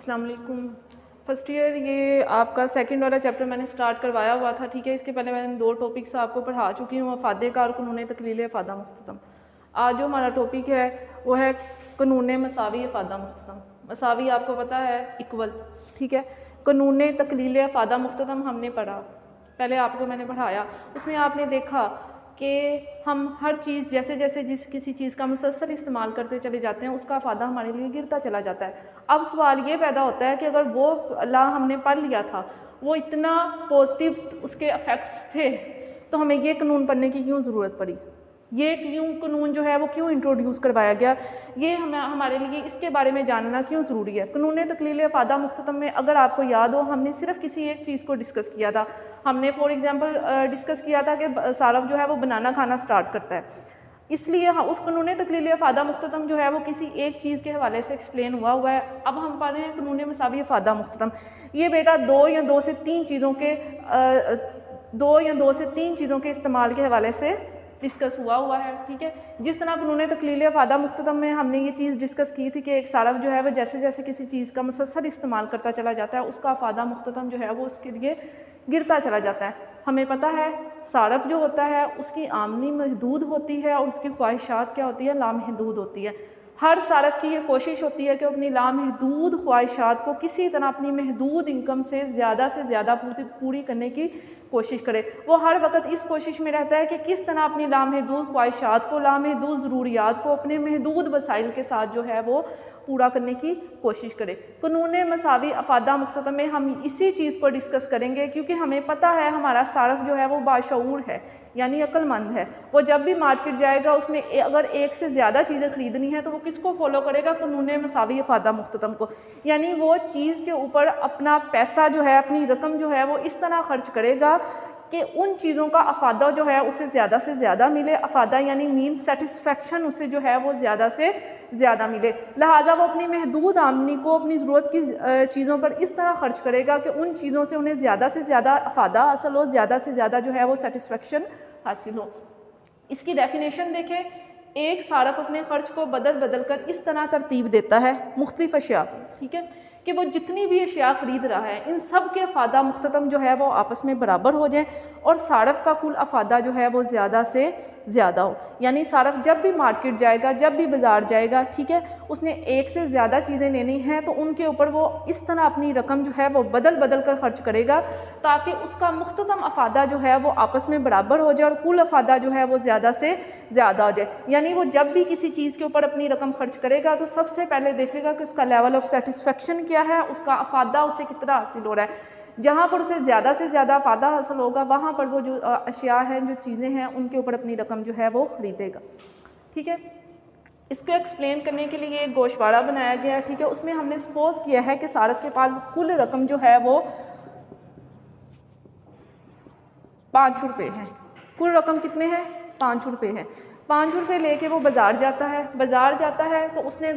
अस्सलाम वालेकुम। First year ये आपका सेकंड वाला चैप्टर मैंने स्टार्ट करवाया हुआ था, ठीक है। इसके पहले मैंने 2 टॉपिक्स आपको पढ़ा चुकी हूँ, अफादे का और कानून तकलील अफादा मुख्ततम। आज जो हमारा टॉपिक है वो है कानून मसावी अफादा मुख्ततम। मसावी आपको पता है इक्वल, ठीक है। कानून तकलील अफादा मुख्ततम हमने पढ़ा, पहले आपको मैंने पढ़ाया। उसमें आपने देखा कि हम हर चीज़ जैसे जैसे किसी चीज़ का मुसलसल इस्तेमाल करते चले जाते हैं उसका फ़ायदा हमारे लिए गिरता चला जाता है। अब सवाल ये पैदा होता है कि अगर वो ला हमने पढ़ लिया था, वो इतना पॉजिटिव उसके इफ़ेक्ट्स थे, तो हमें ये कानून पढ़ने की क्यों ज़रूरत पड़ी, ये क्यों कानून जो है वो क्यों इंट्रोड्यूस करवाया गया, ये हमारे लिए इसके बारे में जानना क्यों ज़रूरी है। कानून तकलील अफादा मुख्ततम में अगर आपको याद हो, हमने सिर्फ किसी एक चीज़ को डिस्कस किया था। हमने फॉर एग्जांपल डिस्कस किया था कि सारफ जो है वो बनाना खाना स्टार्ट करता है, इसलिए उस कानून तकलील अफादा मुख्ततम जो है वो किसी एक चीज़ के हवाले से एक्सप्लेन हुआ है। अब हम पढ़ रहे हैं कानून मसावी अफादा मुख्ततम। ये बेटा दो या दो से तीन चीज़ों के इस्तेमाल के हवाले से डिस्कस हुआ है, ठीक है। जिस तरह कानून तकलील अफादा मुख्ततम में हमने ये चीज़ डिस्कस की थी कि एक सारफ जो है वह जैसे जैसे किसी चीज़ का मुसलसल इस्तेमाल करता चला जाता है उसका अफादा मुख्ततम जो है वो उसके लिए गिरता चला जाता है। हमें पता है सारफ जो होता है उसकी आमदनी महदूद होती है और उसकी ख्वाहिशात क्या होती है, लामहदूद होती है। हर सारफ की ये कोशिश होती है कि अपनी लामहदूद ख्वाहिशात को किसी तरह अपनी महदूद इनकम से ज़्यादा पूरी करने की कोशिश करे। वो हर वक्त इस कोशिश में रहता है कि किस तरह अपनी लामहदूद ख्वाहिशात को, लामहदूद ज़रूरियात को अपने महदूद वसाइल के साथ जो है वो पूरा करने की कोशिश करे। कानून मसावी अफादा मुख्ततम में हम इसी चीज़ पर डिस्कस करेंगे, क्योंकि हमें पता है हमारा सारफ जो है वो बाशऊर है, यानी अक्लमंद है। वो जब भी मार्केट जाएगा उसमें अगर एक से ज़्यादा चीज़ें ख़रीदनी है तो वो किसको फॉलो करेगा, कानून मसावी अफादा मुख्ततम को। यानी वो चीज़ के ऊपर अपना पैसा जो है, अपनी रकम जो है वो इस तरह खर्च करेगा कि उन चीज़ों का अफादा जो है उसे ज़्यादा से ज़्यादा मिले। अफादा यानी मीन सेटिस्फेक्शन उसे जो है वो ज़्यादा से ज़्यादा मिले। लिहाजा वो अपनी महदूद आमदनी को अपनी ज़रूरत की चीज़ों पर इस तरह खर्च करेगा कि उन चीज़ों से उन्हें ज़्यादा से ज़्यादा अफादा हासिल हो, ज़्यादा से ज़्यादा जो है वो सेटिस्फेक्शन हासिल हो। इसकी डेफिनेशन देखें, एक सारफ अपने खर्च को बदल बदल कर इस तरह तरतीब देता है मुख्तलिफ अशिया को, ठीक है, कि वो जितनी भी अशिया ख़रीद रहा है इन सब के अफादा मुख्ततम जो है वो आपस में बराबर हो जाए और सारफ का कुल अफादा जो है वो ज़्यादा से ज़्यादा हो। यानी सारफ जब भी मार्केट जाएगा, जब भी बाज़ार जाएगा, ठीक है, उसने एक से ज़्यादा चीज़ें लेनी हैं तो उनके ऊपर वो इस तरह अपनी रकम जो है वो बदल बदल कर खर्च करेगा ताकि उसका मुख्ततम अफादा जो है वो आपस में बराबर हो जाए और कुल अफादा जो है वो ज़्यादा से ज़्यादा हो जाए। यानी वो जब भी किसी चीज़ के ऊपर अपनी रकम खर्च करेगा तो सबसे पहले देखेगा कि उसका लेवल ऑफ सेटिस्फेक्शन क्या है, उसका अफादा उसे कितना हासिल हो रहा है। जहाँ पर उसे ज़्यादा से ज़्यादा फ़ायदा हासिल होगा वहाँ पर वो जो अशिया हैं, जो चीज़ें हैं, उनके ऊपर अपनी रकम जो है वो ख़रीदेगा, ठीक है। इसको एक्सप्लेन करने के लिए एक गोशवाड़ा बनाया गया है, ठीक है। उसमें हमने सपोज किया है कि सारफ के पास कुल रकम जो है वो 5 रुपये है। कुल रकम कितने हैं, 5 रुपये है। 5 रुपये लेके वो बाज़ार जाता है तो उसने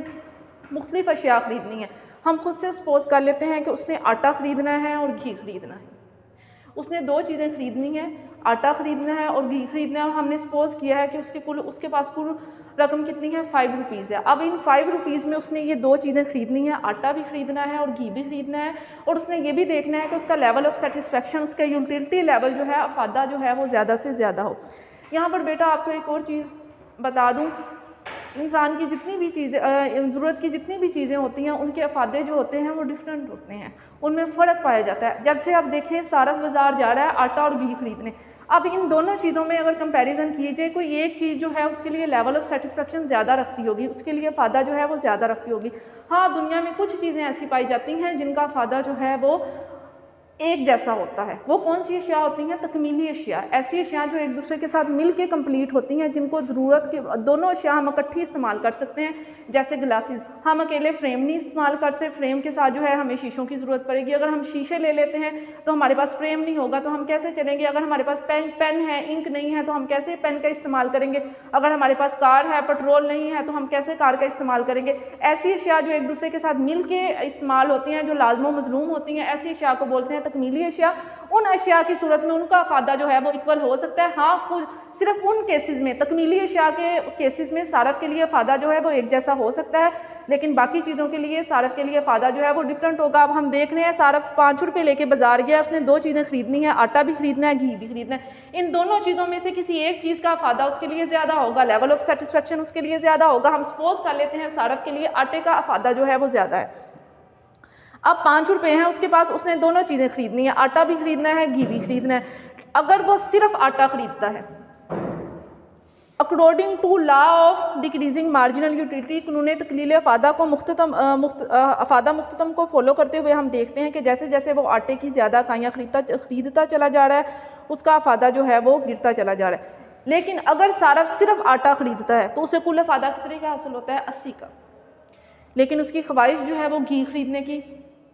मुख्तलिफ अशिया ख़रीदनी है। हम खुद से सपोज कर लेते हैं कि उसने आटा ख़रीदना है और घी ख़रीदना है। उसने 2 चीज़ें ख़रीदनी है, आटा ख़रीदना है और घी ख़रीदना है। और हमने सपोज किया है कि उसके पास कुल रकम कितनी है, 5 रुपीज़ है। अब इन 5 रुपीज़ में उसने ये 2 चीज़ें ख़रीदनी है, आटा भी ख़रीदना है और घी भी ख़रीदना है। और उसने ये भी देखना है कि उसका लेवल ऑफ सेटिस्फेक्शन, उसका यूटिलिटी लेवल जो है, अफादा जो है वो ज़्यादा से ज़्यादा हो। यहाँ पर बेटा आपको एक और चीज़ बता दूँ, इंसान की जितनी भी चीज़ें, ज़रूरत की जितनी भी चीज़ें होती हैं उनके अफादे जो होते हैं वो डिफरेंट होते हैं, उनमें फ़र्क पाया जाता है। जब से आप देखें सारफ बाज़ार जा रहा है आटा और घी खरीदने, अब इन दोनों चीज़ों में अगर कंपैरिजन किए जाए, कोई एक चीज़ जो है उसके लिए लेवल ऑफ सेटिस्फेक्शन ज़्यादा रखती होगी, उसके लिए फ़ायदा जो है वो ज़्यादा रखती होगी। हाँ, दुनिया में कुछ चीज़ें ऐसी पाई जाती हैं जिनका फ़ायदा जो है वो एक जैसा होता है। वो कौन सी अशिया होती हैं, तकमीली अशिया, ऐसी अशिया जो एक दूसरे के साथ मिल के कम्प्लीट होती हैं, जिनको ज़रूरत के दोनों अशिया हम इकट्ठी इस्तेमाल कर सकते हैं। जैसे ग्लासेस, हम अकेले फ्रेम नहीं इस्तेमाल कर सकते, फ्रेम के साथ जो है हमें शीशों की ज़रूरत पड़ेगी। अगर हम शीशे ले लेते हैं तो हमारे पास फ्रेम नहीं होगा तो हम कैसे चलेंगे। अगर हमारे पास पेन है, इंक नहीं है तो हम कैसे पेन का इस्तेमाल करेंगे। अगर हमारे पास कार है, पेट्रोल नहीं है तो हम कैसे कार का इस्तेमाल करेंगे। ऐसी अशिया जो एक दूसरे के साथ मिल के इस्तेमाल होती हैं, जो लाजमो मजलूम होती हैं, ऐसी अशिया को बोलते हैं तकमीली अशिया, उन अशिया की सूरत में उनका अफादा जो है वो इक्वल हो सकता है। हाँ, सिर्फ उन केसेस में, तकमीली अशिया के केसेस में सारफ के लिए अफादा जो है वो एक जैसा हो सकता है, लेकिन बाकी चीज़ों के लिए सारफ के लिए अफादा जो है वो डिफरेंट होगा। अब हम देख रहे हैं सारफ 5 रुपये लेके बाजार गया, उसने 2 चीज़ें खरीदनी है, आटा भी खरीदना है, घी भी खरीदना है। इन दोनों चीज़ों में से किसी एक चीज़ का अफादा उसके लिए ज़्यादा होगा, लेवल ऑफ सेटिस्फेक्शन उसके लिए ज़्यादा होगा। हम सपोज कर लेते हैं सारफ के लिए आटे का अफादा जो है वो ज़्यादा है। अब 5 रुपये हैं उसके पास, उसने दोनों चीज़ें खरीदनी है, आटा भी खरीदना है, घी भी खरीदना है। अगर वो सिर्फ आटा खरीदता है, according to law of decreasing marginal utility, कानून तकलील अफादा को अफादा मुख्ततम को फॉलो करते हुए हम देखते हैं कि जैसे जैसे वो आटे की ज़्यादा इकाइयाँ खरीदता चला जा रहा है, उसका अफादा जो है वो गिरता चला जा रहा है। लेकिन अगर सारफ सिर्फ आटा खरीदता है तो उसे कुल अफादा कितने का हासिल होता है? 80 का। लेकिन उसकी ख्वाहिश जो है वो घी खरीदने की,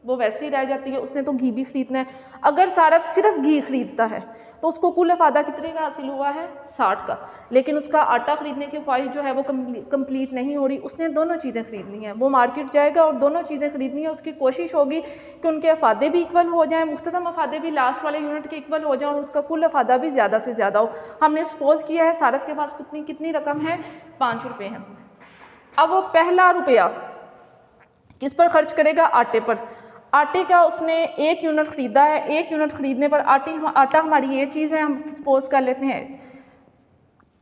वो वैसे ही रह जाती है, उसने तो घी भी खरीदना है। अगर सारफ सिर्फ घी खरीदता है तो उसको कुल अफादा कितने का हासिल हुआ है? 60 का। लेकिन उसका आटा खरीदने की ख्वाहिश जो है वो कंप्लीट नहीं हो रही, उसने दोनों चीज़ें खरीदनी हैं। वो मार्केट जाएगा और दोनों चीज़ें खरीदनी है, उसकी कोशिश होगी कि उनके अफादे भी इक्वल हो जाएं, मुख्ततम अफादे भी लास्ट वाले यूनिट के इक्वल हो जाएं और उसका कुल अफादा भी ज़्यादा से ज़्यादा हो। हमने सपोज किया है सारफ के पास कितनी रकम है? 5 रुपये हैं। अब वो पहला रुपया किस पर खर्च करेगा? आटे पर। आटे का उसने 1 यूनिट ख़रीदा है, 1 यूनिट ख़रीदने पर आटा हमारी ये चीज़ है, हम सपोज कर लेते हैं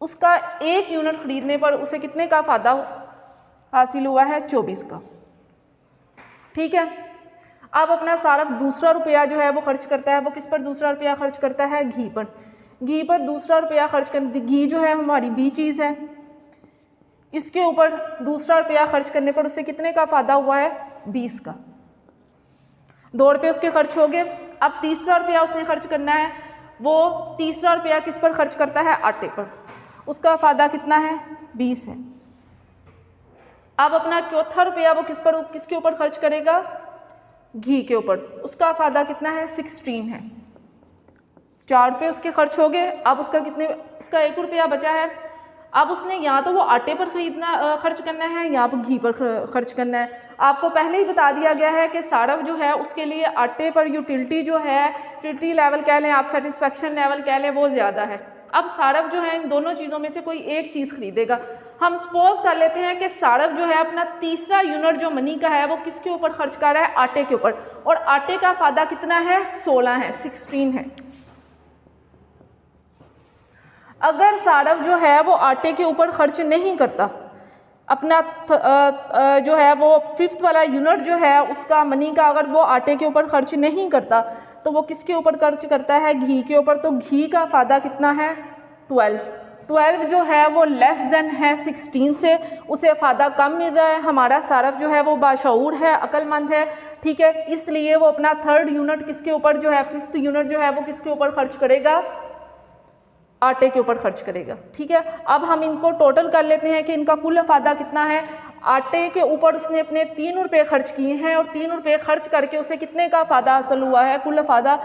उसका 1 यूनिट ख़रीदने पर उसे कितने का फ़ायदा हासिल हुआ है? 24 का। ठीक है। अब अपना सारफ दूसरा रुपया जो है वो खर्च करता है, वो किस पर दूसरा रुपया खर्च करता है? घी पर। घी पर दूसरा रुपया खर्च कर, घी जो है हमारी बी चीज़ है, इसके ऊपर दूसरा रुपया खर्च करने पर उसे कितने का फ़ायदा हुआ है? 20 का। 2 रुपये उसके खर्च हो गए। अब तीसरा रुपया उसने खर्च करना है, वो तीसरा रुपया किस पर खर्च करता है? आटे पर। उसका फ़ायदा कितना है? 20 है। अब अपना चौथा रुपया वो किसके ऊपर खर्च करेगा? घी के ऊपर। उसका फ़ायदा कितना है? 16 है। 4 रुपये उसके खर्च हो गए। अब उसका 1 रुपया बचा है। अब उसने या तो वो आटे पर खर्च करना है या तो घी पर खर्च करना है। आपको पहले ही बता दिया गया है कि सारफ जो है उसके लिए आटे पर यूटिलिटी जो है, यूटिलिटी लेवल कह लें आप, सेटिस्फेक्शन लेवल कह लें, वो ज़्यादा है। अब सारफ जो है इन दोनों चीज़ों में से कोई एक चीज़ खरीदेगा। हम सपोज कर लेते हैं कि सारफ जो है अपना तीसरा यूनिट जो मनी का है वो किसके ऊपर खर्च कर रहा है? आटे के ऊपर। और आटे का फ़ायदा कितना है? 16 है, 16 है। अगर सारफ जो है वो आटे के ऊपर खर्च नहीं करता, अपना जो है वो 5th वाला यूनिट जो है उसका मनी का अगर वो आटे के ऊपर खर्च नहीं करता तो वो किसके ऊपर खर्च करता है? घी के ऊपर। तो घी का फ़ायदा कितना है? 12 जो है वो लेस देन है 16 से, उसे फ़ायदा कम मिल रहा है। हमारा सारफ जो है वो बाशऊर है, अक्लमंद है, ठीक है, इसलिए वो अपना 3rd यूनिट किसके ऊपर जो है, 5th यूनिट जो है वो किसके ऊपर खर्च करेगा? आटे के ऊपर खर्च करेगा। ठीक है। अब हम इनको टोटल कर लेते हैं कि इनका कुल फ़ायदा कितना है। आटे के ऊपर उसने अपने 3 रुपये खर्च किए हैं और 3 रुपये खर्च करके उसे कितने का फ़ायदा हासिल हुआ है? कुल फ़ायदा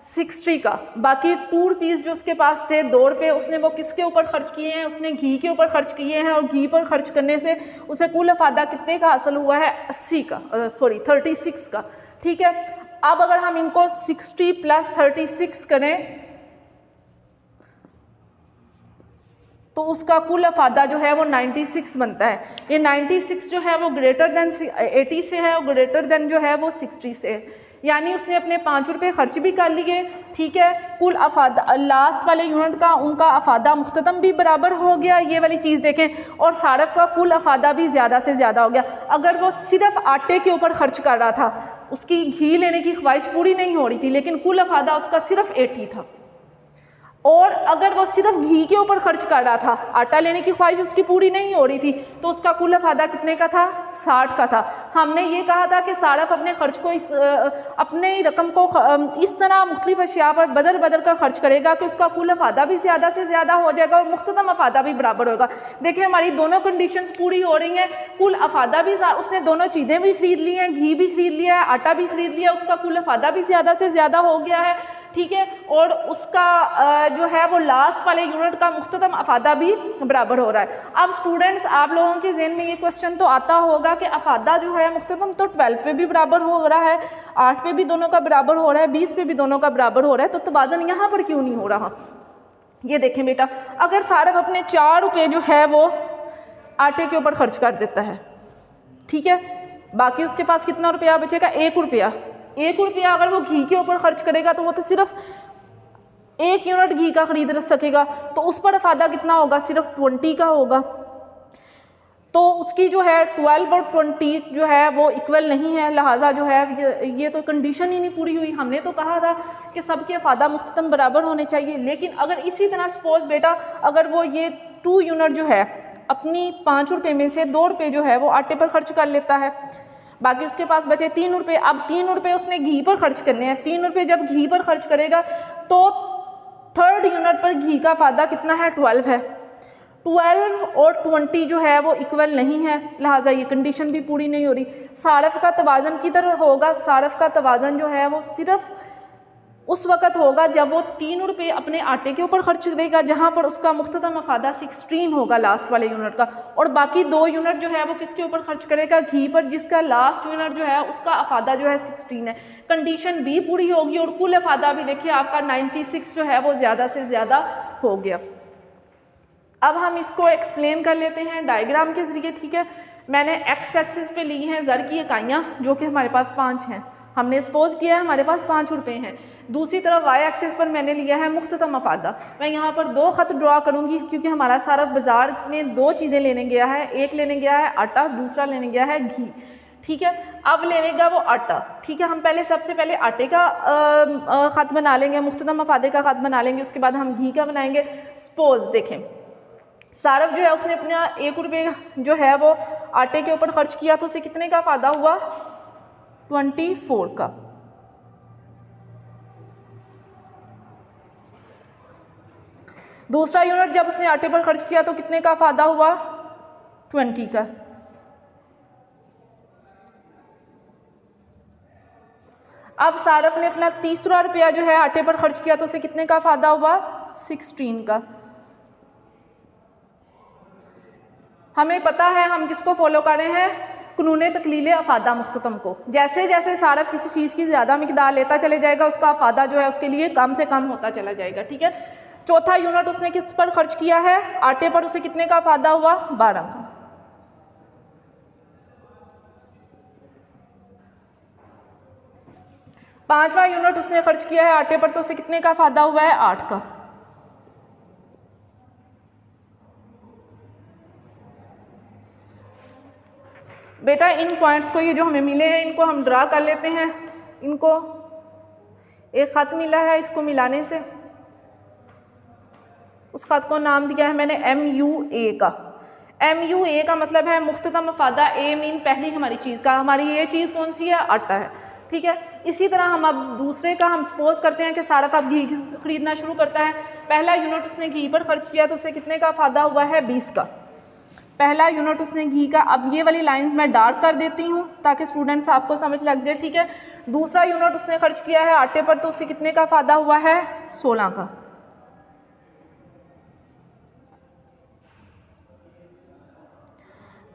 60 का। बाकी 2 रुपीज़ जो उसके पास थे, 2 रुपये उसने वो किसके ऊपर खर्च किए हैं? उसने घी के ऊपर खर्च किए हैं और घी पर खर्च करने से उसे कुल फ़ायदा कितने का हासिल हुआ है? 36 का। ठीक है। अब अगर हम इनको 60 + 36 करें तो उसका कुल फ़ायदा जो है वो 96 बनता है। ये 96 जो है वो ग्रेटर देन 80 से है और ग्रेटर देन जो है वो 60 से है। यानी उसने अपने 5 रुपये खर्च भी कर लिए। ठीक है। कुल अफादा लास्ट वाले यूनिट का उनका अफादा मुख्ततम भी बराबर हो गया, ये वाली चीज़ देखें, और सारफ का कुल अफादा भी ज़्यादा से ज़्यादा हो गया। अगर वो सिर्फ आटे के ऊपर खर्च कर रहा था, उसकी घी लेने की ख्वाहिश पूरी नहीं हो रही थी, लेकिन कुल अफादा उसका सिर्फ 80 था। और अगर वो सिर्फ घी के ऊपर खर्च कर रहा था, आटा लेने की ख्वाहिश उसकी पूरी नहीं हो रही थी, तो उसका कुल फ़ायदा कितने का था? 60 का था। हमने ये कहा था कि सारफ अपने खर्च को अपने रकम को इस तरह मुख्तलिफ अशिया पर बदल कर खर्च करेगा कि उसका कुल फ़ायदा भी ज़्यादा से ज़्यादा हो जाएगा और मुख्ततम अफादा भी बराबर होगा। देखिए हमारी दोनों कंडीशंस पूरी हो रही हैं। कुल अफादा भी, उसने दोनों चीज़ें भी खरीद ली हैं, घी भी खरीद लिया है, आटा भी खरीद लिया, उसका कुल फ़ायदा भी ज़्यादा से ज़्यादा हो गया है। ठीक है, और उसका जो है वो लास्ट वाले यूनिट का मुख्ततम अफादा भी बराबर हो रहा है। अब स्टूडेंट्स आप लोगों के ज़हन में ये क्वेश्चन तो आता होगा कि अफादा जो है मुख्ततम तो 12 पे भी बराबर हो रहा है, 8 पे भी दोनों का बराबर हो रहा है, 20 पे भी दोनों का बराबर हो रहा है, तो तवाज़ुन यहाँ पर क्यों नहीं हो रहा। ये देखें बेटा, अगर सारफ अपने 4 रुपये जो है वो आटे के ऊपर खर्च कर देता है, ठीक है, बाकी उसके पास कितना रुपया बचेगा, 1 रुपया। 1 रुपया अगर वो घी के ऊपर खर्च करेगा तो वो तो सिर्फ 1 यूनिट घी का खरीद सकेगा, तो उस पर अफादा कितना होगा, सिर्फ 20 का होगा। तो उसकी जो है 12 और 20 जो है वो इक्वल नहीं है, लिहाजा जो है ये तो कंडीशन ही नहीं पूरी हुई। हमने तो कहा था कि सबके अफादा मुख्ततम बराबर होने चाहिए, लेकिन अगर इसी तरह सपोज बेटा अगर वो ये 2 यूनिट जो है अपनी 5 रुपये में से 2 रुपये जो है वो आटे पर खर्च कर लेता है, बाकी उसके पास बचे 3 रुपये। अब 3 रुपये उसने घी पर खर्च करने हैं। 3 रुपये जब घी पर खर्च करेगा तो 3rd यूनिट पर घी का फायदा कितना है, 12 है। 12 और 20 जो है वो इक्वल नहीं है, लिहाजा ये कंडीशन भी पूरी नहीं हो रही। सारफ का तवाज़न किधर होगा, सारफ का तवाज़न जो है वो सिर्फ उस वक़्त होगा जब वो 3 रुपये अपने आटे के ऊपर खर्च करेगा, जहाँ पर उसका मुख्ततम अफादा 16 होगा लास्ट वाले यूनिट का, और बाकी 2 यूनिट जो है वो किसके ऊपर खर्च करेगा, घी पर, जिसका लास्ट यूनिट जो है उसका अफादा जो है 16 है। कंडीशन भी पूरी होगी और कुल अफादा भी देखिए आपका 96 जो है वो ज़्यादा से ज़्यादा हो गया। अब हम इसको एक्सप्लेन कर लेते हैं डायग्राम के ज़रिए, ठीक है। मैंने एक्स एक्सिस पे ली हैं ज़र की इकाइयाँ जो कि हमारे पास 5 हैं, हमने सपोज किया है हमारे पास 5 रुपये हैं। दूसरी तरफ वाई एक्सिस पर मैंने लिया है मुख्ततम अफादा। मैं यहाँ पर 2 ख़त ड्रा करूँगी क्योंकि हमारा सारा बाज़ार में 2 चीज़ें लेने गया है, एक लेने गया है आटा, दूसरा लेने गया है घी, ठीक है। अब लेनेगा वो आटा, ठीक है। हम पहले सबसे पहले आटे का ख़त बना लेंगे, मुख्ततम अफादे का ख़त बना लेंगे, उसके बाद हम घी का बनाएंगे। सपोज देखें सारफ जो है उसने अपना 1 रुपये जो है वो आटे के ऊपर खर्च किया, तो उसे कितने का फ़ायदा हुआ, 24 का। दूसरा यूनिट जब उसने आटे पर खर्च किया तो कितने का फ़ायदा हुआ, 20 का। अब सारफ ने अपना तीसरा रुपया जो है आटे पर खर्च किया तो उसे कितने का फ़ायदा हुआ, 16 का। हमें पता है हम किसको फॉलो कर रहे हैं, कानून तकलील अफादा मुख्ततम को। जैसे जैसे सारफ किसी चीज़ की ज़्यादा मिकदार लेता चले जाएगा उसका अफादा जो है उसके लिए कम से कम होता चला जाएगा, ठीक है। चौथा यूनिट उसने किस पर खर्च किया है, आटे पर, उसे कितने का फ़ायदा हुआ, 12 का। पांचवा यूनिट उसने खर्च किया है आटे पर तो उसे कितने का फ़ायदा हुआ है, 8 का। बेटा इन पॉइंट्स को, ये जो हमें मिले हैं इनको हम ड्रा कर लेते हैं। इनको एक ख़त मिला है, इसको मिलाने से उस ख़त को नाम दिया है मैंने MUA का। MUA का मतलब है मुख्ततम अफादा। ए मीन पहली हमारी चीज़ का, हमारी ये चीज़ कौन सी है, आटा है, ठीक है। इसी तरह हम अब दूसरे का हम सपोज करते हैं कि सारफ अब घी खरीदना शुरू करता है। पहला यूनिट उसने घी पर खर्च किया तो उसे कितने का फ़ायदा हुआ है, 20 का। पहला यूनिट उसने घी का, अब ये वाली लाइंस मैं डार्क कर देती हूँ ताकि स्टूडेंट्स आपको समझ लग जाए, ठीक है। दूसरा यूनिट उसने खर्च किया है आटे पर तो उसे कितने का फ़ायदा हुआ है, 16 का।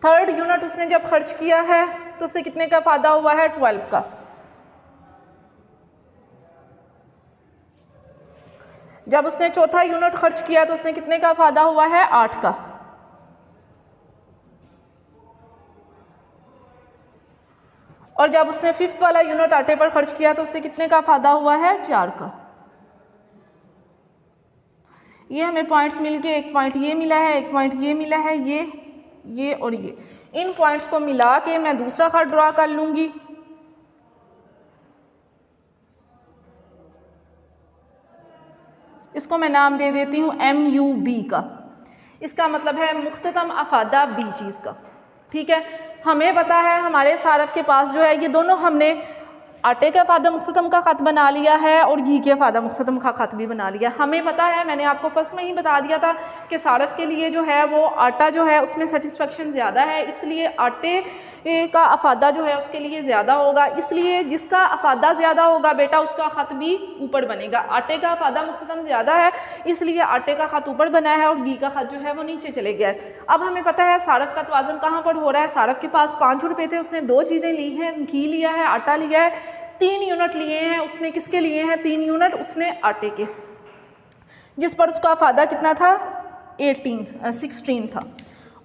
थर्ड यूनिट उसने जब खर्च किया है तो उसे कितने का फ़ायदा हुआ है, 12 का। जब उसने चौथा यूनिट खर्च किया तो उसने कितने का फ़ायदा हुआ है, 8 का। और जब उसने 5th वाला यूनिट आटे पर खर्च किया तो उससे कितने का फ़ायदा हुआ है, 4 का। ये हमें पॉइंट्स मिल के, एक पॉइंट ये मिला है, एक पॉइंट ये मिला है, ये और ये, इन पॉइंट्स को मिला के मैं दूसरा खत ड्रा कर लूँगी। इसको मैं नाम दे देती हूँ MUB का। इसका मतलब है मुख्ततम अफादा B चीज़ का, ठीक है। हमें पता है हमारे सारफ के पास जो है ये दोनों हमने आटे का फ़ादा मुख्ततम का ख़त बना लिया है और घी के फ़ादा मुख्ततम का ख़त भी बना लिया। हमें पता है, मैंने आपको फर्स्ट में ही बता दिया था कि सारफ के लिए जो है वो आटा जो है उसमें सेटिस्फेक्शन ज़्यादा है, इसलिए आटे का अफादा जो है उसके लिए ज़्यादा होगा, इसलिए जिसका अफादा ज़्यादा होगा बेटा उसका ख़त भी ऊपर बनेगा। आटे का अफादा मुख्ततम ज़्यादा है इसलिए आटे का ख़त ऊपर बना है और घी का ख़त जो है वो नीचे चले गया है। अब हमें पता है सारफ का तवाज़ुन कहाँ पर हो रहा है। सारफ के पास 5 रुपये थे, उसने 2 चीज़ें ली हैं, घी लिया है, आटा लिया है, 3 यूनिट लिए हैं। उसने किसके लिए हैं 3 यूनिट? उसने आटे के, जिस पर उसका अफादा कितना था 16 था।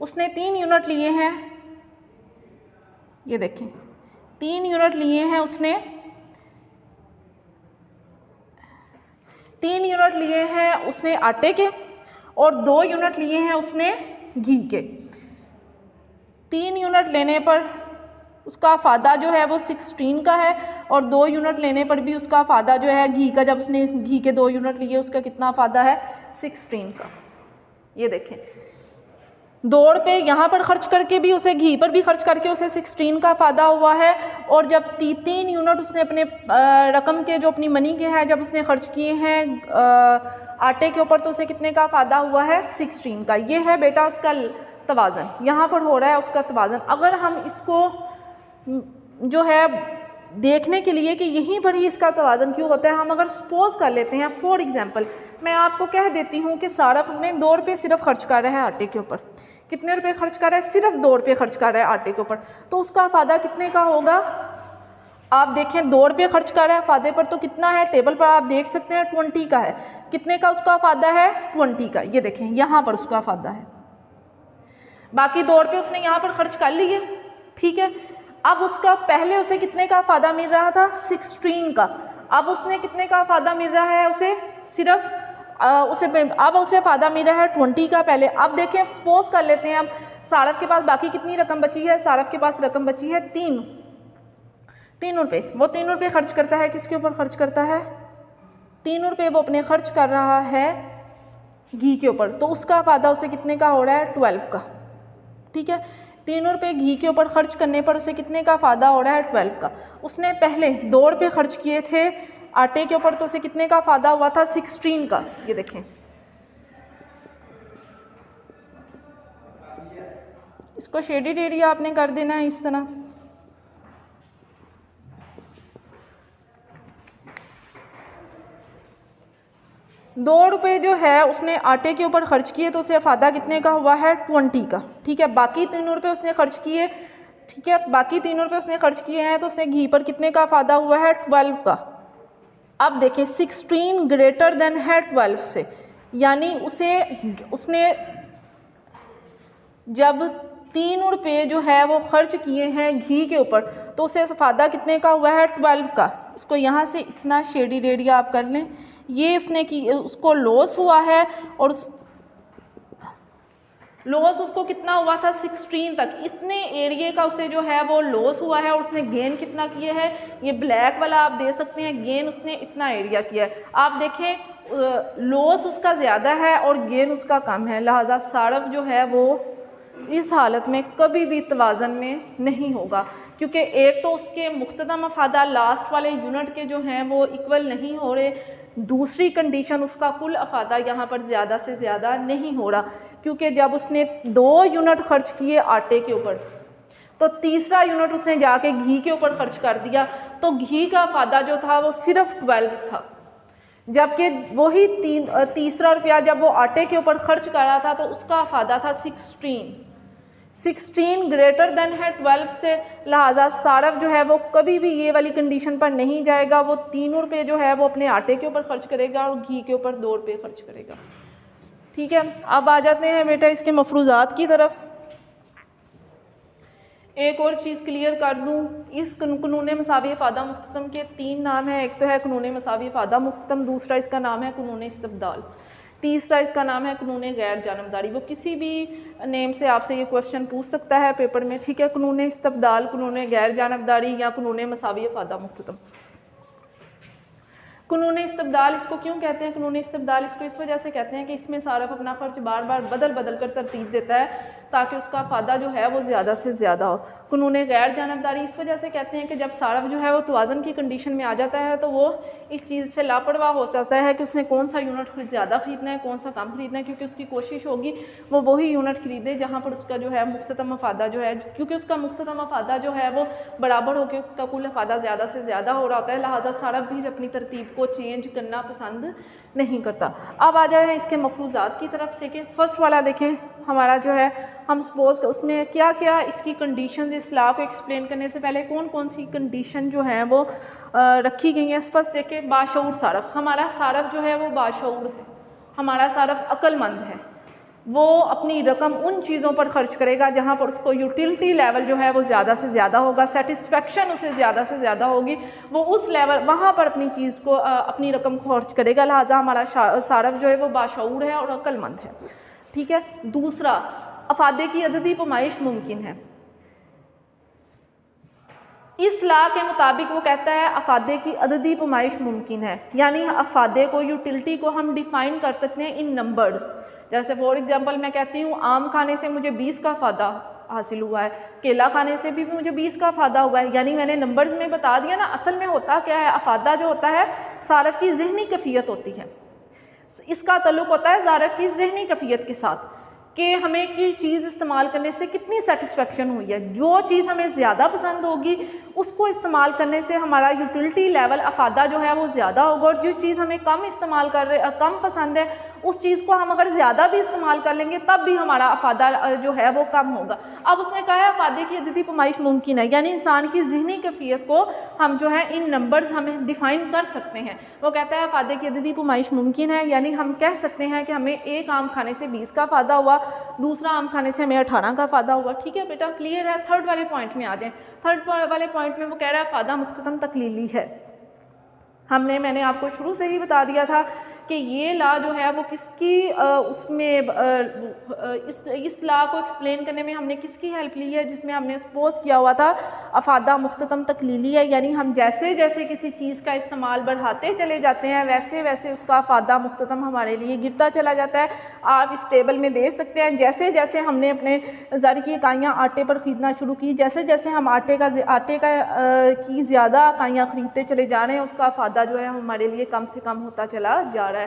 उसने 3 यूनिट लिए हैं, ये देखें 3 यूनिट लिए हैं उसने, 3 यूनिट लिए हैं उसने आटे के और 2 यूनिट लिए हैं उसने घी के। 3 यूनिट लेने पर उसका फ़ायदा जो है वो 16 का है और 2 यूनिट लेने पर भी उसका फ़ायदा जो है घी का, जब उसने घी के 2 यूनिट लिए उसका कितना फ़ायदा है 16 का। ये देखें 2 रुपये यहाँ पर ख़र्च करके भी उसे घी पर भी खर्च करके उसे 16 का फ़ायदा हुआ है और जब 3 यूनिट उसने अपने रकम के जो अपनी मनी के हैं जब उसने ख़र्च किए हैं आटे के ऊपर तो उसे कितने का फ़ायदा हुआ है 16 का। ये है बेटा उसका तवाज़न, यहाँ पर हो रहा है उसका तवाज़न। अगर हम इसको जो है देखने के लिए कि यहीं पर ही इसका तवाज़न क्यों होता है, हम अगर सपोज कर लेते हैं फॉर एग्जांपल, मैं आपको कह देती हूँ कि सारफ ने 2 रुपये सिर्फ खर्च कर रहा है आटे के ऊपर। कितने रुपए खर्च कर रहा है? सिर्फ 2 रुपये खर्च कर रहा है आटे के ऊपर, तो उसका फ़ायदा कितने का होगा? आप देखें 2 रुपये खर्च कर रहा है फ़ायदे पर, तो कितना है टेबल पर आप देख सकते हैं 20 का है। कितने का उसका फ़ायदा है? 20 का। ये देखें यहाँ पर उसका फ़ायदा है। बाकी 2 रुपये उसने यहाँ पर खर्च कर लिए, ठीक है। अब उसका पहले उसे कितने का फ़ायदा मिल रहा था 16 का, अब उसने कितने का फ़ायदा मिल रहा है उसे? सिर्फ अब उसे फ़ायदा मिल रहा है 20 का पहले। अब देखें सपोज कर लेते हैं, अब सारफ के पास बाकी कितनी रकम बची है? सारफ के पास रकम बची है 3 रुपये। वो 3 रुपये खर्च करता है, किसके ऊपर खर्च करता है? 3 रुपये वो अपने खर्च कर रहा है घी के ऊपर, तो उसका फ़ायदा उसे कितने का हो रहा है? 12 का, ठीक है। 3 रुपये घी के ऊपर खर्च करने पर उसे कितने का फ़ायदा हो रहा है? 12 का। उसने पहले 2 रुपये खर्च किए थे आटे के ऊपर, तो उसे कितने का फ़ायदा हुआ था? 16 का। ये देखें इसको शेडेड एरिया आपने कर देना है इस तरह। ₹2 जो है उसने आटे के ऊपर खर्च किए तो उसे फ़ायदा कितने का हुआ है? 20 का, ठीक है। बाकी 3 रुपये उसने खर्च किए, ठीक है, बाकी 3 रुपये उसने खर्च किए हैं तो उसने घी पर कितने का फ़ायदा हुआ है? 12 का। अब देखें 16 ग्रेटर देन है 12 से, यानी उसने जब 3 रुपये जो है वो खर्च किए हैं घी के ऊपर तो उसे फ़ायदा कितने का हुआ है? 12 का। इसको यहाँ से इतना शेडेड एरिया आप कर लें, ये उसको लॉस हुआ है और लॉस उसको कितना हुआ था? 16 तक। इतने एरिया का उसे जो है वो लॉस हुआ है और उसने गेन कितना किया है? ये ब्लैक वाला आप दे सकते हैं, गेन उसने इतना एरिया किया है। आप देखें लॉस उसका ज़्यादा है और गेन उसका कम है, लिहाजा सारफ जो है वो इस हालत में कभी भी तवाज़न में नहीं होगा, क्योंकि एक तो उसके मुख्तदम अफादा लास्ट वाले यूनिट के जो हैं वो इक्वल नहीं हो रहे, दूसरी कंडीशन उसका कुल अफादा यहाँ पर ज़्यादा से ज़्यादा नहीं हो रहा, क्योंकि जब उसने 2 यूनिट खर्च किए आटे के ऊपर तो तीसरा यूनिट उसने जाके घी के ऊपर खर्च कर दिया, तो घी का अफादा जो था वो सिर्फ 12 था, जबकि वही तीसरा रुपया जब वो आटे के ऊपर खर्च कर रहा था तो उसका अफादा था 16 ग्रेटर देन है 12 से। लिहाजा सारफ जो है वो कभी भी ये वाली कंडीशन पर नहीं जाएगा, वो 3 रुपये जो है वो अपने आटे के ऊपर खर्च करेगा और घी के ऊपर 2 रुपये खर्च करेगा, ठीक है। अब आ जाते हैं बेटा इसके मफरूज़ात की तरफ। एक और चीज़ क्लियर कर दूँ, इस कानून मसावी फ़ादा मुख्ततम के 3 नाम हैं। एक तो है कानून मसावी फ़ादा मुख्ततम, दूसरा इसका नाम है कानून इस्तब्दाल, तीसरा इसका नाम है कानून गैर जानबदारी। वो किसी भी नेम से आपसे ये क्वेश्चन पूछ सकता है पेपर में, ठीक है। कानून इस्तब्दाल, कानून गैर जानबदारी या कानून मसावी फ़ादा मुख्ततम। कानून इस्तब्दाल इसको क्यों कहते हैं? कानून इस्तब्दाल इसको इस वजह से कहते हैं कि इसमें सारफ अपना खर्च बार बार बदल बदल कर तरतीब देता है, ताकि उसका अफादा जो है वो ज़्यादा से ज़्यादा हो। कानून गैर जानबदारी इस वजह से कहते हैं कि जब सारफ जो है वो तवाज़ुन की कंडीशन में आ जाता है तो वो इस चीज़ से लापरवाह हो जाता है कि उसने कौन सा यूनिट ज़्यादा ख़रीदना है, कौन सा कम ख़रीदना है, क्योंकि उसकी कोशिश होगी वो वही यूनिट ख़रीदे जहाँ पर उसका जो है मुख्ततम अफादा जो है, क्योंकि उसका मुख्ततम अफादा जो है वो बराबर होकर उसका कुल अफादा ज़्यादा से ज़्यादा हो रहा होता है, लिहाजा सारफ भी अपनी तरतीब को चेंज करना पसंद नहीं करता। अब आ जाए इसके मफरूज़ात की तरफ। देखें फर्स्ट वाला, देखें हमारा जो है हम सपोज उसमें क्या क्या इसकी कंडीशंस, इस लॉ को एक्सप्लेन करने से पहले कौन कौन सी कंडीशन जो है वो रखी गई हैं। फर्स्ट देखें बाशऊर सारफ। हमारा सारफ जो है वो बाशऊर है, हमारा सारफ अक्लमंद है, वो अपनी रकम उन चीज़ों पर खर्च करेगा जहाँ पर उसको यूटिलिटी लेवल जो है वो ज़्यादा से ज़्यादा होगा, सेटिस्फेक्शन उसे ज़्यादा से ज़्यादा होगी, वो उस लेवल वहाँ पर अपनी चीज़ को अपनी रकम खर्च करेगा। लिहाजा हमारा सारफ जो है वो बाशऊर है और अक्लमंद है। ठीक है। दूसरा, अफादे की अददी पैमाइश मुमकिन है। इस लॉ के मुताबिक वो कहता है अफादे की अददी पैमाइश मुमकिन है, यानी अफादे को, यूटिलिटी को हम डिफ़ाइन कर सकते हैं इन नंबर्स। जैसे फॉर एग्जांपल मैं कहती हूँ आम खाने से मुझे 20 का फ़ायदा हासिल हुआ है, केला खाने से भी मुझे 20 का फ़ायदा हुआ है, यानी मैंने नंबर्स में बता दिया ना। असल में होता क्या है, अफादा जो होता है सारफ की ज़हनी कैफियत होती है, इसका ताल्लुक़ होता है सारफ की ज़हनी कैफियत के साथ कि हमें की चीज़ इस्तेमाल करने से कितनी सेटिस्फेक्शन हुई है। जो चीज़ हमें ज़्यादा पसंद होगी उसको इस्तेमाल करने से हमारा यूटिलिटी लेवल अफादा जो है वो ज़्यादा होगा, और जो चीज़ हमें कम कम पसंद है उस चीज़ को हम अगर ज़्यादा भी इस्तेमाल कर लेंगे तब भी हमारा अफादा जो है वो कम होगा। अब उसने कहा है अफादे की अददी पैमाइश मुमकिन है, यानी इंसान की ज़हनी कैफियत को हम जो है इन नंबर्स हमें डिफ़ाइन कर सकते हैं। वो कहता है अफादे की अददी पैमाइश मुमकिन है, यानी हम कह सकते हैं कि हमें एक आम खाने से 20 का फ़ायदा हुआ, दूसरा आम खाने से हमें 18 का फ़ायदा हुआ। ठीक है बेटा, क्लियर है। थर्ड वाले पॉइंट में आ जाएँ। थर्ड वाले पॉइंट में वो कह रहा है फ़ायदा मुख्ततम तकलीली है। मैंने आपको शुरू से ही बता दिया था कि ये लॉ जो है वो किसकी उसमें इस लॉ को एक्सप्लेन करने में हमने किसकी हेल्प ली है, जिसमें हमने सपोज किया हुआ था अफादा मुख्ततम तकलीली है, यानी हम जैसे जैसे किसी चीज़ का इस्तेमाल बढ़ाते चले जाते हैं वैसे वैसे उसका अफादा मुख्ततम हमारे लिए गिरता चला जाता है। आप इस टेबल में देख सकते हैं, जैसे जैसे हमने अपने ज़र की इकाइयाँ आटे पर ख़रीदना शुरू की, जैसे जैसे हम आटे की ज़्यादा इकाइयाँ ख़रीदते चले जा रहे हैं उसका अफादा जो है हमारे लिए कम से कम होता चला जा रहा है।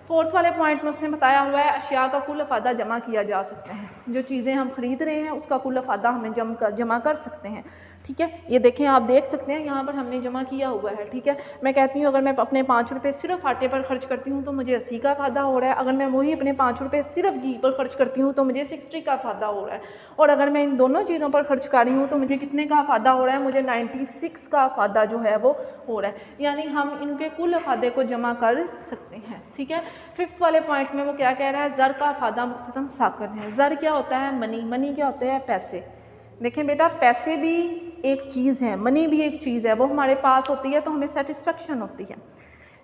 फोर्थ वाले पॉइंट में उसने बताया हुआ है अशिया का कुल अफादा जमा किया जा सकता है, जो चीज़ें हम ख़रीद रहे हैं उसका कुल अफादा हमें जमा कर सकते हैं। ठीक है, ये देखें, आप देख सकते हैं यहाँ पर हमने जमा किया हुआ है। ठीक है, मैं कहती हूँ अगर मैं अपने 5 रुपये सिर्फ आटे पर खर्च करती हूँ तो मुझे 80 का फ़ायदा हो रहा है, अगर मैं वही अपने 5 रुपये सिर्फ घी पर खर्च करती हूँ तो मुझे 60 का फ़ायदा हो रहा है, और अगर मैं इन दोनों चीज़ों पर खर्च कर रही हूँ तो मुझे कितने का फ़ायदा हो रहा है, मुझे 96 का फ़ायदा जो है वो हो रहा है, यानी हम इनके कुल अफादे को जमा कर सकते हैं। ठीक है, फिफ्थ वाले पॉइंट में वो क्या कह रहा है, ज़र का अफादा मुख्ततम साकन है। ज़र क्या होता है, मनी क्या होता है, पैसे। देखें बेटा, पैसे भी एक चीज़ है, मनी भी एक चीज़ है, वो हमारे पास होती है तो हमें सेटिस्फेक्शन होती है।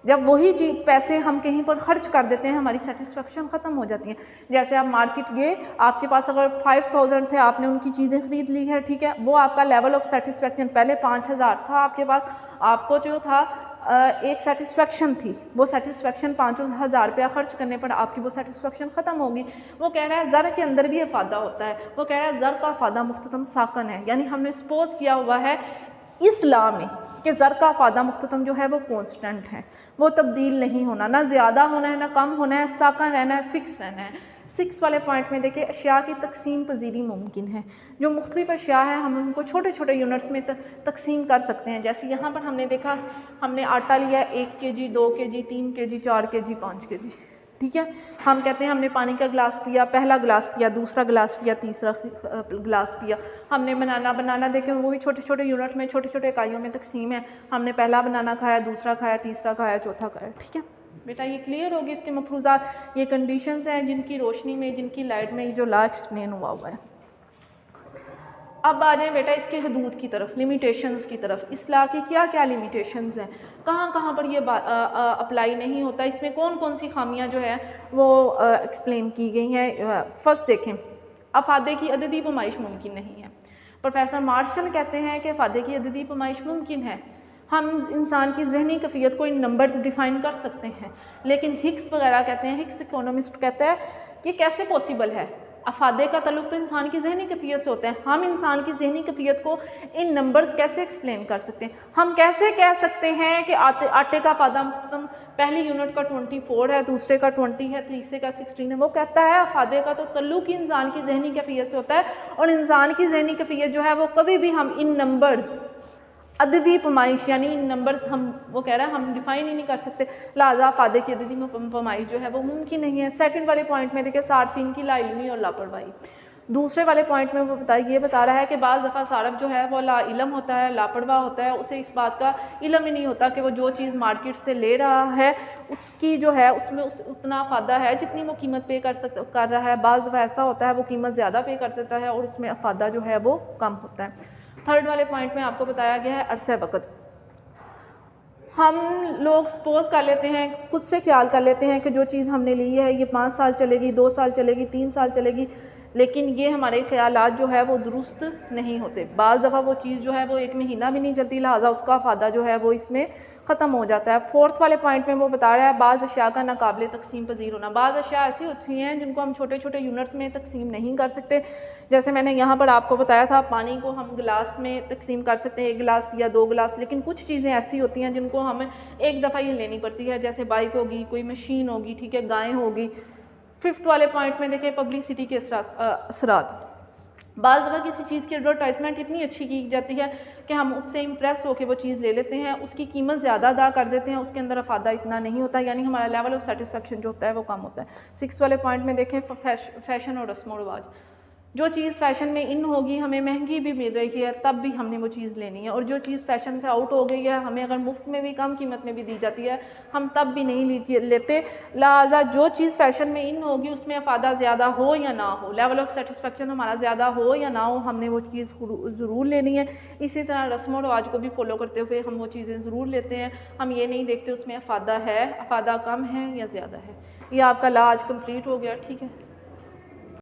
जब वही चीज़ पैसे हम कहीं पर खर्च कर देते हैं हमारी सेटिस्फेक्शन ख़त्म हो जाती है। जैसे आप मार्केट गए, आपके पास अगर 5000 थे, आपने उनकी चीज़ें ख़रीद ली है, ठीक है, वो आपका लेवल ऑफ सेटिस्फेक्शन पहले 5000 था आपके पास, आपको जो था एक सेटिस्फेक्शन थी, वो सेटिस्फेक्शन 5000 रुपया खर्च करने पर आपकी वो सेटिस्फेक्शन ख़त्म होगी। वो कह रहा है ज़र के अंदर भी अफादा होता है, वो कह रहा है ज़र का अफादा मुख्ततम साकन है, यानी हमने सपोज किया हुआ है इस लॉ में कि ज़र का अफादा मुख्ततम जो है वो कांस्टेंट है, वो तब्दील नहीं होना, ना ज़्यादा होना है ना कम होना है, साकन रहना है, फिक्स रहना है। 6 वाले पॉइंट में देखिए अशिया की तकसीम पजीरी मुमकिन है। जो मुख्तलिफ अशिया है हम उनको छोटे छोटे यूनिट्स में तकसीम कर सकते हैं। जैसे यहाँ पर हमने देखा, हमने आटा लिया 1 kg, 2 kg, 3 kg, 4 kg, 5 kg। ठीक है, हम कहते हैं हमने पानी का गिलास पिया, पहला गिलास पिया, दूसरा गिलास पिया, तीसरा गिलास पिया। हमने बनाना देखें, वो भी छोटे छोटे यूनिट में छोटे छोटे इकाइयों में तकसीम है। हमने पहला बनाना खाया, दूसरा खाया, तीसरा खाया, चौथा खाया। ठीक है बेटा, ये क्लियर होगी इसके मफरूज़ात, ये कंडीशंस हैं जिनकी रोशनी में, जिनकी लाइट में जो लॉ एक्सप्लेन हुआ है। अब आ जाए बेटा इसके हदूद की तरफ, लिमिटेशंस की तरफ। इस लॉ की क्या क्या लिमिटेशंस हैं, कहाँ कहाँ पर ये अप्लाई नहीं होता, इसमें कौन कौन सी खामियां जो है वो एक्सप्लेन की गई हैं। फर्स्ट देखें, अफादे की अददी पैमाइश मुमकिन नहीं है। प्रोफेसर मार्शल कहते हैं कि अफादे की अददी पैमाइश मुमकिन है, हम इंसान की जहनी कैफियत को इन नंबर्स डिफ़ाइन कर सकते हैं, लेकिन हिक्स वगैरह कहते हैं, हिक्स इकोनॉमिस्ट कहते हैं कि कैसे पॉसिबल है। अफादे का तल्लुक तो इंसान की जहनी कैफियत से होता है। हम इंसान की जहनी कैफियत को इन नंबर्स कैसे एक्सप्लेन कर सकते हैं? हम कैसे कह सकते हैं कि आटे का अफादा मुख्ततम पहली यूनिट का 24 है, दूसरे का 20 है, तीसरे का 16 है? वो कहता है अफादे का तो तल्लुक ही इंसान की जहनी कैफियत से होता है, और इंसान की जहनी कैफियत जो है वो कभी भी हम इन नंबर्स अददी पैमाइश यानी इन नंबर्स हम वो कह रहा है हम डिफाइन ही नहीं कर सकते, लिहाजा फादे की अददी पैमाइश जो है वो मुमकिन नहीं है। सेकंड वाले पॉइंट में देखिए सार्फिन की लाइलमी और लापरवाही। दूसरे वाले पॉइंट में वो बता रहा है कि बाज़ दफ़ा सारफ जो है वो ला इलम होता है, लापरवाह होता है, उसे इस बात का इलम ही नहीं होता कि वो जो चीज़ मार्केट से ले रहा है उसकी जो है उसमें उतना फ़ायदा है जितनी वो कीमत पे कर रहा है। बाज़ दफ़ा ऐसा होता है वो कीमत ज़्यादा पे कर देता है और उसमें फ़ायदा जो है वो कम होता है। थर्ड वाले पॉइंट में आपको बताया गया है अरसे वक़्त। हम लोग सपोज कर लेते हैं, खुद से ख्याल कर लेते हैं कि जो चीज़ हमने ली है ये 5 साल चलेगी, 2 साल चलेगी, 3 साल चलेगी, लेकिन ये हमारे ख्यालात जो है वो दुरुस्त नहीं होते। बाज़ दफ़ा वो चीज़ जो है वो 1 महीना भी नहीं चलती, लिहाजा उसका फ़ायदा जो है वो इसमें ख़त्म हो जाता है। फोर्थ वाले पॉइंट में वो बता रहा है बाज़ अशिया का नाकाबिले तकसीम पजीर होना। बाज़ अशिया ऐसी होती हैं जिनको हम छोटे छोटे यूनिट्स में तकसीम नहीं कर सकते। जैसे मैंने यहाँ पर आपको बताया था पानी को हम गिलास में तकसीम कर सकते हैं, 1 गिलास या 2 गिलास, लेकिन कुछ चीज़ें ऐसी होती हैं जिनको हमें एक दफ़ा ही लेनी पड़ती है, जैसे बाइक होगी, कोई मशीन होगी, ठीक है, गायें होगी। फिफ्थ वाले पॉइंट में देखिए पब्लिसिटी के असरात। बाज़ दफ़ा किसी चीज़ की एडवर्टाइजमेंट इतनी अच्छी की जाती है कि हम उससे इम्प्रेस होकर वो चीज़ ले लेते हैं, उसकी कीमत ज़्यादा अदा कर देते हैं, उसके अंदर अफादा इतना नहीं होता, यानी हमारा लेवल ऑफ सेटिस्फेक्शन जो होता है वो कम होता है। 6 वाले पॉइंट में देखें फैशन और रस्म व रिवाज। जो चीज़ फ़ैशन में इन होगी, हमें महंगी भी मिल रही है, तब भी हमने वो चीज़ लेनी है, और जो चीज़ फ़ैशन से आउट हो गई है, हमें अगर मुफ्त में भी कम कीमत में भी दी जाती है, हम तब भी नहीं लेते। लिहाजा जो चीज़ फ़ैशन में इन होगी उसमें अफादा ज़्यादा हो या ना हो, लेवल ऑफ सेटिस्फेक्शन हमारा ज़्यादा हो या ना हो, हमने वो चीज़ ज़रूर लेनी है। इसी तरह रस्म और रिवाज को भी फॉलो करते हुए हम वो चीज़ें ज़रूर लेते हैं। हम ये नहीं देखते उसमें अफादा है, अफादा कम है या ज़्यादा है। ये आपका ला आज कंप्लीट हो गया, ठीक है।